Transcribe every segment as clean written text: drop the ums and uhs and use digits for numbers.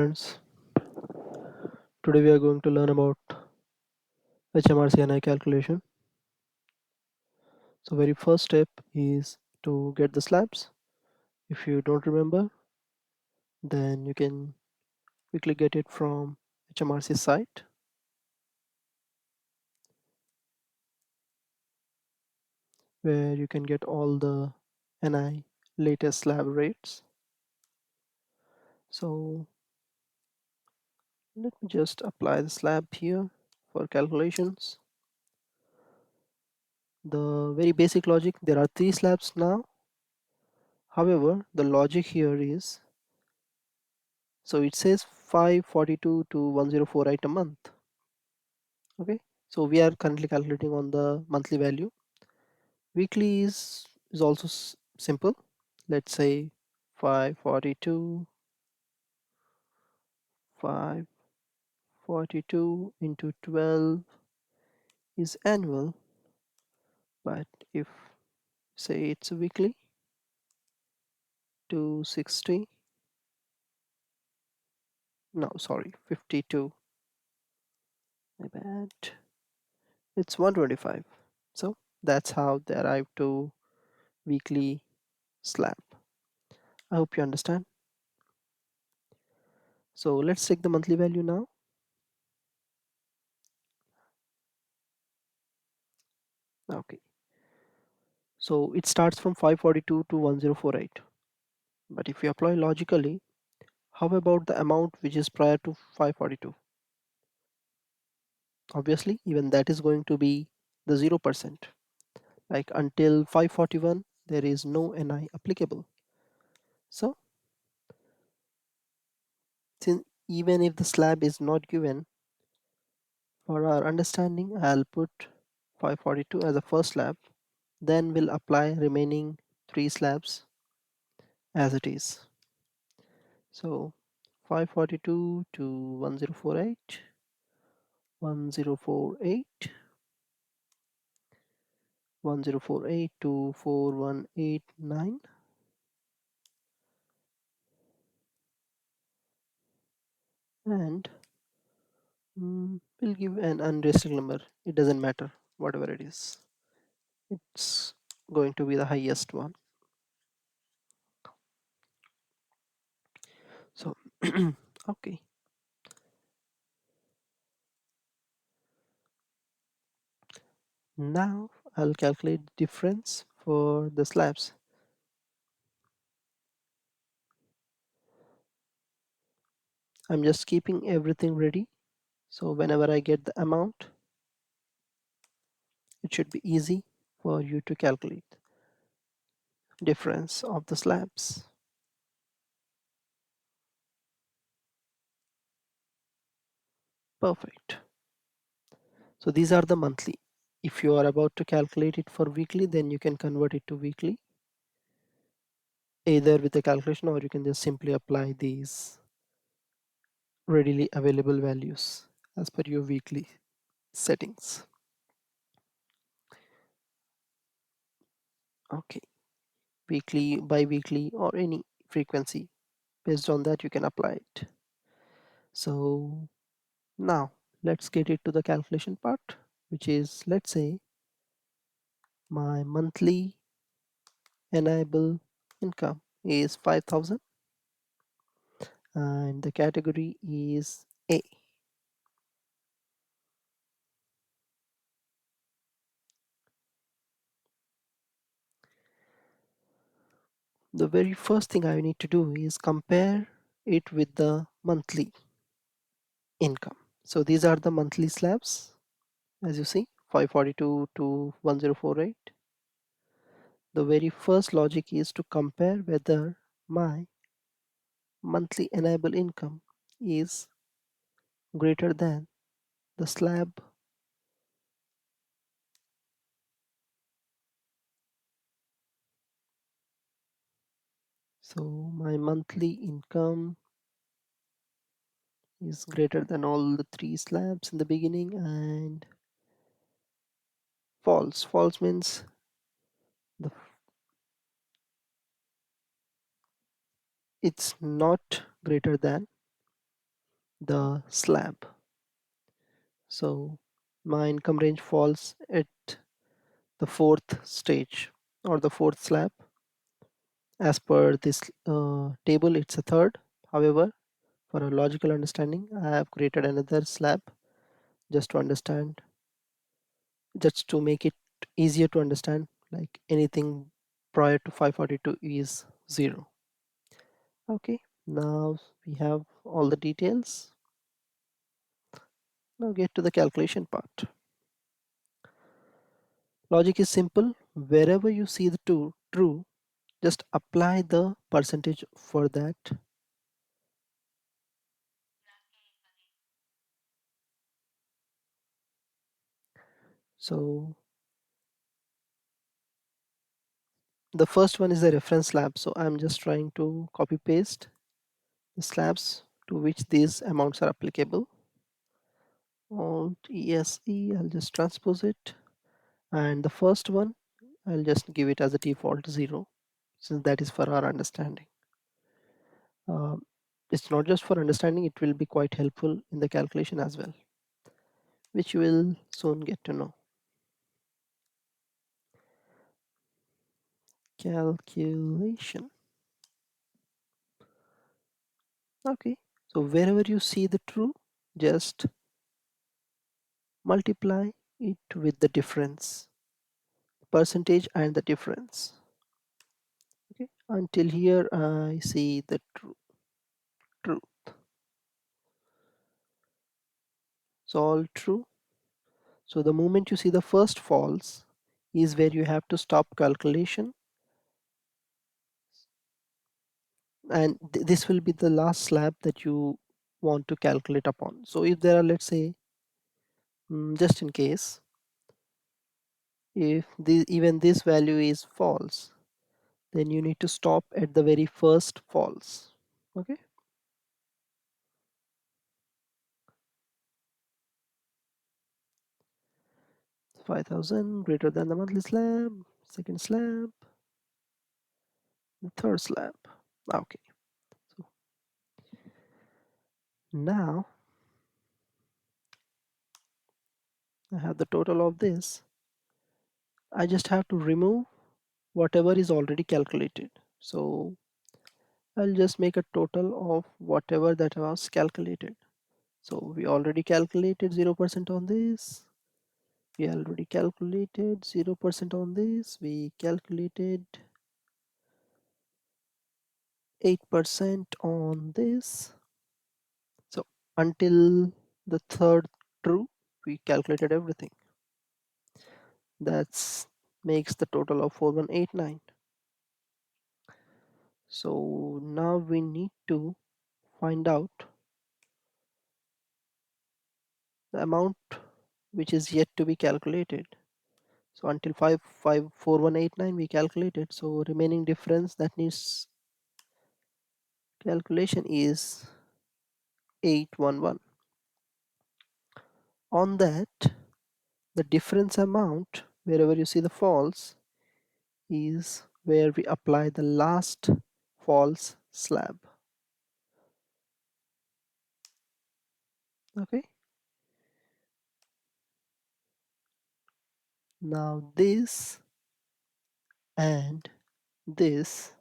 Friends, today we are going to learn about HMRC calculation. So very first step is to get the slabs. If you don't remember, then you can quickly get it from HMRC site, where you can get all the NI latest slab rates. So let me just apply the slab here for calculations. The very basic logic, there are three slabs now. However, the logic here is, so it says 542 to 1048 a month. Okay, so we are currently calculating on the monthly value. Weekly is also simple. Let's say 542 542 into 12 is annual, but if say it's weekly, 260, no, sorry, 52, my bad, it's 125. So that's how they arrive to weekly slab. I hope you understand. So let's take the monthly value now. Okay, so it starts from 542 to 1048. But if you apply logically, how about the amount which is prior to 542? Obviously, even that is going to be the 0%. Like until 541, there is no NI applicable. So, since even if the slab is not given, for our understanding, I'll put 542 as a first slab, then we'll apply remaining three slabs as it is. So 542 to 1048, 1048, 1048 to 4189, and we'll give an unrestricted number. It doesn't matter, whatever it is. It's going to be the highest one. So, okay. Now I'll calculate the difference for the slabs. I'm just keeping everything ready. So whenever I get the amount, it should be easy for you to calculate difference of the slabs. Perfect. So these are the monthly. If you are about to calculate it for weekly, then you can convert it to weekly, either with a calculation, or you can just simply apply these readily available values as per your weekly settings. Okay, weekly, bi-weekly, or any frequency, based on that you can apply it. So now let's get it to the calculation part, which is, let's say my monthly enable income is 5,000 and the category is A. The very first thing I need to do is compare it with the monthly income. So these are the monthly slabs, as you see, 542 to 1048. The very first logic is to compare whether my monthly enable income is greater than the slab so my monthly income is greater than all the three slabs in the beginning, and false. False means the it's not greater than the slab. So my income range falls at the fourth stage or the fourth slab. As per this table, it's a third. However, for a logical understanding, I have created another slab just to understand, just to make it easier to understand, like anything prior to 542 is 0. Okay, now we have all the details. Now get to the calculation part. Logic is simple. Wherever you see the true, just apply the percentage for that. So the first one is the reference slab. So I'm just trying to copy paste the slabs to which these amounts are applicable. Alt ESE, I'll just transpose it. And the first one, I'll just give it as a default 0, since that is for our understanding. Um, it's not just for understanding, it will be quite helpful in the calculation as well, which you will soon get to know. Calculation. Okay, so wherever you see the true, just multiply it with the difference, percentage and the difference. Okay, until here I see the true. So all true. So the moment you see the first false is where you have to stop calculation, and this will be the last slab that you want to calculate upon. So if there are, let's say, just in case, if even this value is false, then you need to stop at the very first false. Okay, 5,000 greater than the monthly slab, second slab, the third slab. Okay, so now I have the total of this. I just have to remove whatever is already calculated. So I'll just make a total of whatever that was calculated. So we already calculated 0% on this. We already calculated 0% on this. We calculated 8% on this. So until the third true, we calculated everything. That's makes the total of 4189. So now we need to find out the amount which is yet to be calculated. So until 54189 we calculated. So remaining difference that needs calculation is 811. On that, the difference amount, wherever you see the false, is where we apply the last false slab. Okay. Now this and this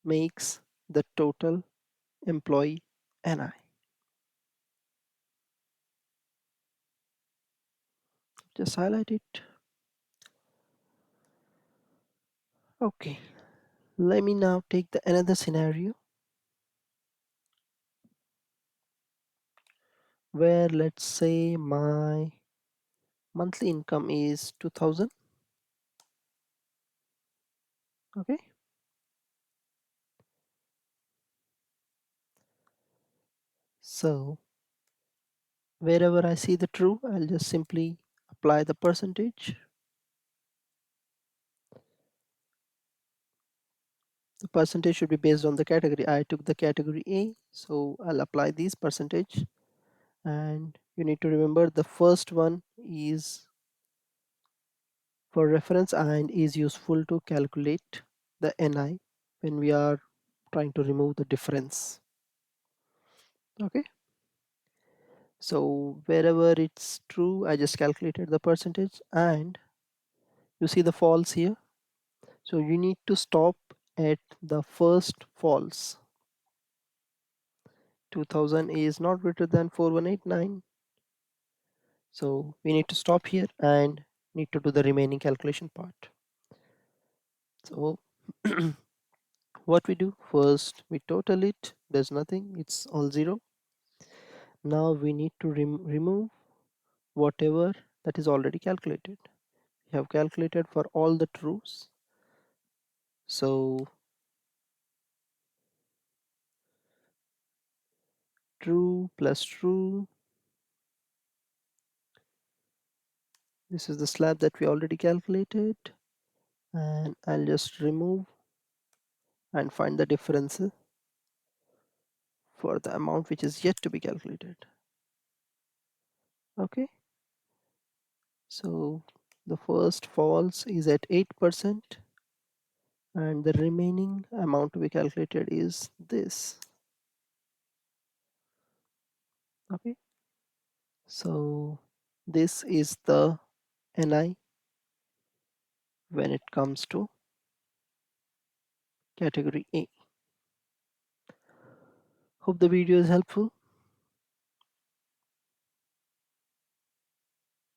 makes the total employee NI. Just highlight it. Okay. Let me now take the another scenario where let's say my monthly income is 2000. Okay. So wherever I see the true, I'll just simply apply the percentage. The percentage should be based on the category. I took the category A, so I'll apply this percentage. And you need to remember the first one is for reference and is useful to calculate the NI when we are trying to remove the difference. Okay, so wherever it's true, I just calculated the percentage, and you see the false here. So you need to stop at the first false. 2000 is not greater than 4189. So we need to stop here and need to do the remaining calculation part. So what we do first, we total it, there's nothing, it's all zero. Now we need to remove whatever that is already calculated. We have calculated for all the trues. So true plus true, this is the slab that we already calculated, and I'll just remove and find the differences for the amount which is yet to be calculated. Okay, so the first false is at 8%, and the remaining amount to be calculated is this. Okay, so this is the NI when it comes to category A. Hope the video is helpful.